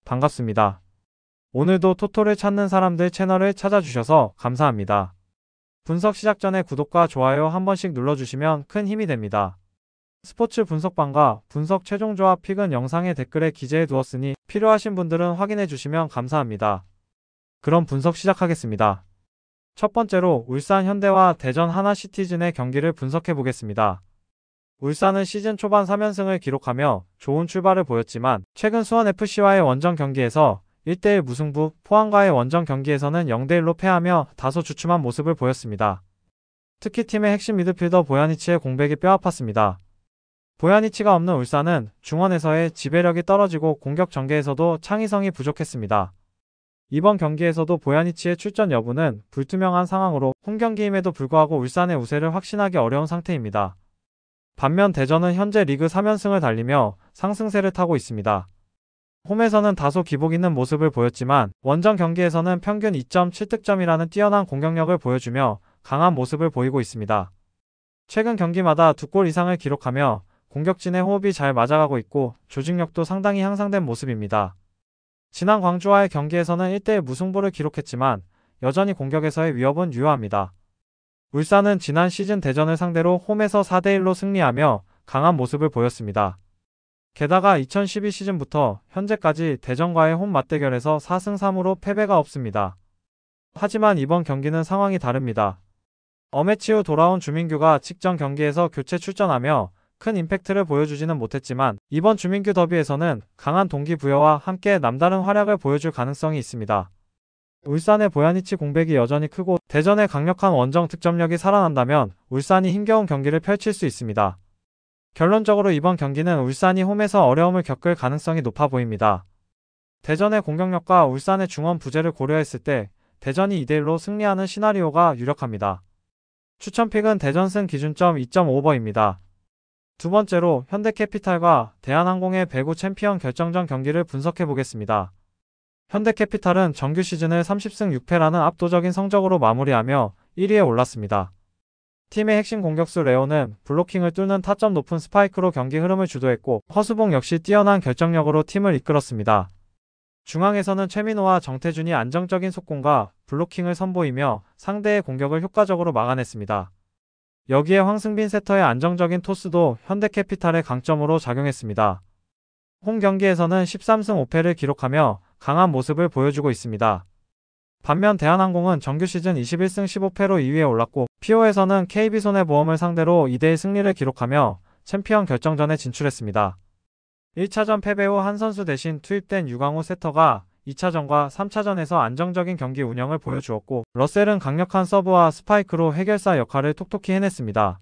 반갑습니다. 오늘도 토토를 찾는 사람들 채널을 찾아주셔서 감사합니다. 분석 시작 전에 구독과 좋아요 한 번씩 눌러주시면 큰 힘이 됩니다. 스포츠 분석방과 분석 최종 조합 픽은 영상의 댓글에 기재해 두었으니 필요하신 분들은 확인해 주시면 감사합니다. 그럼 분석 시작하겠습니다. 첫 번째로 울산 현대와 대전 하나시티즌의 경기를 분석해 보겠습니다. 울산은 시즌 초반 3연승을 기록하며 좋은 출발을 보였지만 최근 수원FC와의 원정 경기에서 1대1 무승부, 포항과의 원정 경기에서는 0대1로 패하며 다소 주춤한 모습을 보였습니다. 특히 팀의 핵심 미드필더 보야니치의 공백이 뼈아팠습니다. 보야니치가 없는 울산은 중원에서의 지배력이 떨어지고 공격 전개에서도 창의성이 부족했습니다. 이번 경기에서도 보야니치의 출전 여부는 불투명한 상황으로 홈경기임에도 불구하고 울산의 우세를 확신하기 어려운 상태입니다. 반면 대전은 현재 리그 3연승을 달리며 상승세를 타고 있습니다. 홈에서는 다소 기복 있는 모습을 보였지만 원정 경기에서는 평균 2.7득점이라는 뛰어난 공격력을 보여주며 강한 모습을 보이고 있습니다. 최근 경기마다 2골 이상을 기록하며 공격진의 호흡이 잘 맞아가고 있고 조직력도 상당히 향상된 모습입니다. 지난 광주와의 경기에서는 1대1 무승부를 기록했지만 여전히 공격에서의 위협은 유효합니다. 울산은 지난 시즌 대전을 상대로 홈에서 4대1로 승리하며 강한 모습을 보였습니다. 게다가 2012 시즌부터 현재까지 대전과의 홈 맞대결에서 4승 3무로 패배가 없습니다. 하지만 이번 경기는 상황이 다릅니다. 어매치 후 돌아온 주민규가 직전 경기에서 교체 출전하며 큰 임팩트를 보여주지는 못했지만 이번 주민규 더비에서는 강한 동기부여와 함께 남다른 활약을 보여줄 가능성이 있습니다. 울산의 보야니치 공백이 여전히 크고 대전의 강력한 원정 득점력이 살아난다면 울산이 힘겨운 경기를 펼칠 수 있습니다. 결론적으로 이번 경기는 울산이 홈에서 어려움을 겪을 가능성이 높아 보입니다. 대전의 공격력과 울산의 중원 부재를 고려했을 때 대전이 2대1로 승리하는 시나리오가 유력합니다. 추천픽은 대전승 기준점 2.5버입니다. 두 번째로 현대캐피탈과 대한항공의 배구 챔피언 결정전 경기를 분석해 보겠습니다. 현대캐피탈은 정규 시즌을 30승 6패라는 압도적인 성적으로 마무리하며 1위에 올랐습니다. 팀의 핵심 공격수 레오는 블로킹을 뚫는 타점 높은 스파이크로 경기 흐름을 주도했고 허수봉 역시 뛰어난 결정력으로 팀을 이끌었습니다. 중앙에서는 최민호와 정태준이 안정적인 속공과 블로킹을 선보이며 상대의 공격을 효과적으로 막아냈습니다. 여기에 황승빈 세터의 안정적인 토스도 현대캐피탈의 강점으로 작용했습니다. 홈 경기에서는 13승 5패를 기록하며 강한 모습을 보여주고 있습니다. 반면 대한항공은 정규 시즌 21승 15패로 2위에 올랐고 피오에서는 KB손해보험을 상대로 2대1 승리를 기록하며 챔피언 결정전에 진출했습니다. 1차전 패배 후 한 선수 대신 투입된 유광호 세터가 2차전과 3차전에서 안정적인 경기 운영을 보여주었고 러셀은 강력한 서브와 스파이크로 해결사 역할을 톡톡히 해냈습니다.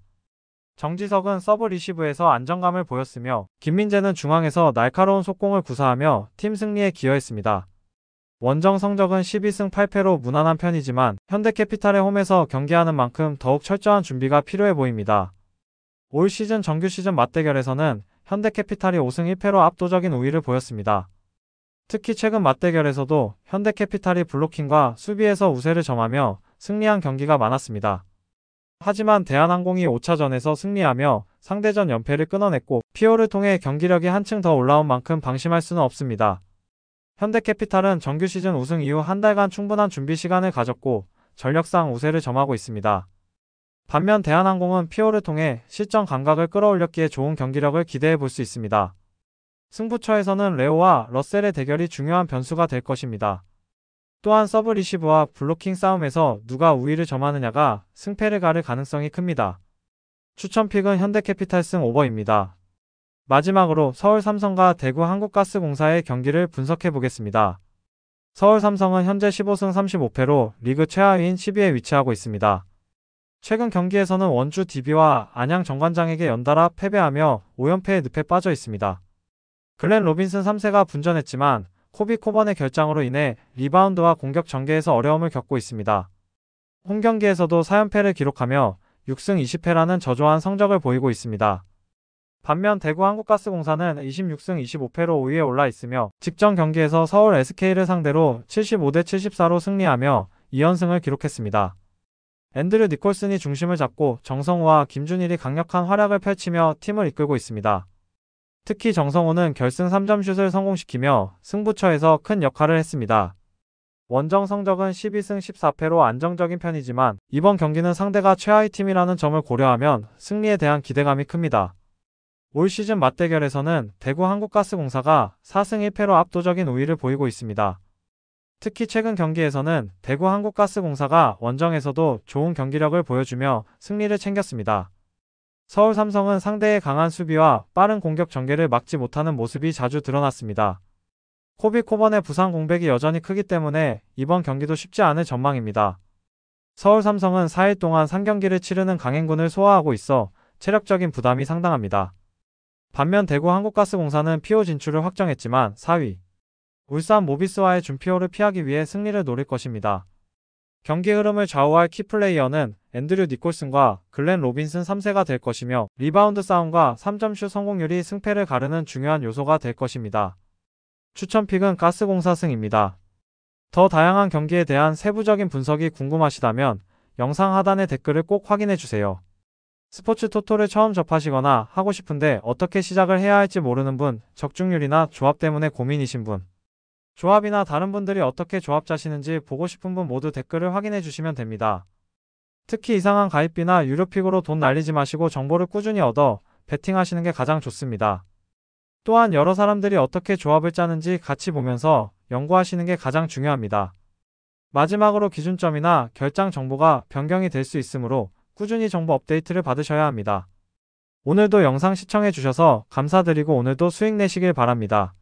정지석은 서브 리시브에서 안정감을 보였으며 김민재는 중앙에서 날카로운 속공을 구사하며 팀 승리에 기여했습니다. 원정 성적은 12승 8패로 무난한 편이지만 현대캐피탈의 홈에서 경기하는 만큼 더욱 철저한 준비가 필요해 보입니다. 올 시즌 정규 시즌 맞대결에서는 현대캐피탈이 5승 1패로 압도적인 우위를 보였습니다. 특히 최근 맞대결에서도 현대캐피탈이 블로킹과 수비에서 우세를 점하며 승리한 경기가 많았습니다. 하지만 대한항공이 5차전에서 승리하며 상대전 연패를 끊어냈고 피오를 통해 경기력이 한층 더 올라온 만큼 방심할 수는 없습니다. 현대캐피탈은 정규 시즌 우승 이후 한 달간 충분한 준비 시간을 가졌고 전력상 우세를 점하고 있습니다. 반면 대한항공은 피오를 통해 실전 감각을 끌어올렸기에 좋은 경기력을 기대해 볼 수 있습니다. 승부처에서는 레오와 러셀의 대결이 중요한 변수가 될 것입니다. 또한 서브 리시브와 블로킹 싸움에서 누가 우위를 점하느냐가 승패를 가를 가능성이 큽니다. 추천픽은 현대캐피탈 승 오버입니다. 마지막으로 서울삼성과 대구한국가스공사의 경기를 분석해 보겠습니다. 서울삼성은 현재 15승 35패로 리그 최하위인 10위에 위치하고 있습니다. 최근 경기에서는 원주 DB와 안양 정관장에게 연달아 패배하며 5연패의 늪에 빠져 있습니다. 글렌 로빈슨 3세가 분전했지만 코비 코번의 결장으로 인해 리바운드와 공격 전개에서 어려움을 겪고 있습니다. 홈 경기에서도 4연패를 기록하며 6승 20패라는 저조한 성적을 보이고 있습니다. 반면 대구한국가스공사는 26승 25패로 5위에 올라 있으며 직전 경기에서 서울 SK를 상대로 75대 74로 승리하며 2연승을 기록했습니다. 앤드류 니콜슨이 중심을 잡고 정성우와 김준일이 강력한 활약을 펼치며 팀을 이끌고 있습니다. 특히 정성호는 결승 3점슛을 성공시키며 승부처에서 큰 역할을 했습니다. 원정 성적은 12승 14패로 안정적인 편이지만 이번 경기는 상대가 최하위 팀이라는 점을 고려하면 승리에 대한 기대감이 큽니다. 올 시즌 맞대결에서는 대구 한국가스공사가 4승 1패로 압도적인 우위를 보이고 있습니다. 특히 최근 경기에서는 대구 한국가스공사가 원정에서도 좋은 경기력을 보여주며 승리를 챙겼습니다. 서울 삼성은 상대의 강한 수비와 빠른 공격 전개를 막지 못하는 모습이 자주 드러났습니다. 코비 코번의 부상 공백이 여전히 크기 때문에 이번 경기도 쉽지 않을 전망입니다. 서울 삼성은 4일 동안 3경기를 치르는 강행군을 소화하고 있어 체력적인 부담이 상당합니다. 반면 대구 한국가스공사는 피오 진출을 확정했지만 4위 울산 모비스와의 준피오를 피하기 위해 승리를 노릴 것입니다. 경기 흐름을 좌우할 키플레이어는 앤드류 니콜슨과 글렌 로빈슨 3세가 될 것이며 리바운드 싸움과 3점슛 성공률이 승패를 가르는 중요한 요소가 될 것입니다. 추천픽은 가스공사 승입니다. 더 다양한 경기에 대한 세부적인 분석이 궁금하시다면 영상 하단의 댓글을 꼭 확인해주세요. 스포츠 토토를 처음 접하시거나 하고 싶은데 어떻게 시작을 해야 할지 모르는 분, 적중률이나 조합 때문에 고민이신 분, 조합이나 다른 분들이 어떻게 조합 짜시는지 보고 싶은 분 모두 댓글을 확인해 주시면 됩니다. 특히 이상한 가입비나 유료픽으로 돈 날리지 마시고 정보를 꾸준히 얻어 베팅하시는 게 가장 좋습니다. 또한 여러 사람들이 어떻게 조합을 짜는지 같이 보면서 연구하시는 게 가장 중요합니다. 마지막으로 기준점이나 결장 정보가 변경이 될 수 있으므로 꾸준히 정보 업데이트를 받으셔야 합니다. 오늘도 영상 시청해 주셔서 감사드리고 오늘도 수익 내시길 바랍니다.